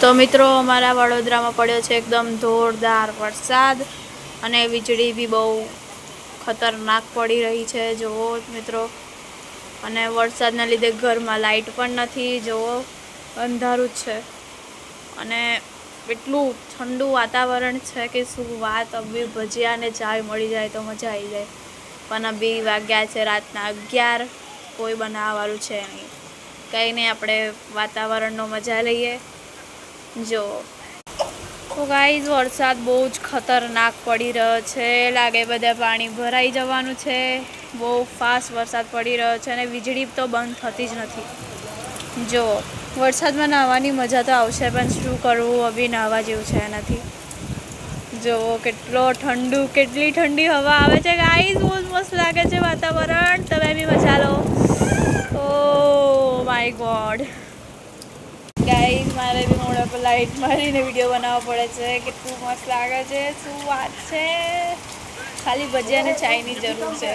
તો મિત્રો અમારા વડોદરામાં પડ્યો છે એકદમ જોરદાર વરસાદ અને વીજળી બી બહુ ખતરનાક પડી રહી છે જુઓ મિત્રો। અને વરસાદના લીધે ઘરમાં લાઇટ પણ નથી, જુઓ અંધારું જ છે અને એટલું ઠંડુ વાતાવરણ છે કે શું વાત। અબી ભજીયા ને ચાય મળી જાય તો મજા આવી જાય, પણ અબી વાગ્યા છે રાતના 11, કોઈ બનાવવાવાળું છે નહીં। કંઈ નહીં, આપણે વાતાવરણનો મજા લઈએ। જો તો ગાઈઝ વરસાદ બહુ જ ખતરનાક પડી રહ્યો છે, લાગે બધા પાણી ભરાઈ જવાનું છે। બહુ ફાસ્ટ વરસાદ પડી રહ્યો છે અને વીજળી તો બંધ થતી જ નથી। જો વરસાદમાં નાહવાની મજા તો આવશે, પણ શું કરવું, અભી નાહવા જેવું છે નથી। જો કેટલો ઠંડુ, કેટલી ઠંડી હવા આવે છે ગાઈઝ, બહુ જ મસ્ત લાગે છે વાતાવરણ। તમે બી મજા લો। ઓ માય ગોડ ગાઈઝ, મારે બી મોઢા પર લાઇટ મારીને વિડીયો બનાવવો પડે છે, કેટલું મસ્ત લાગે છે, શું વાત છે। ખાલી ભજીયા અને ચાયની જરૂર છે।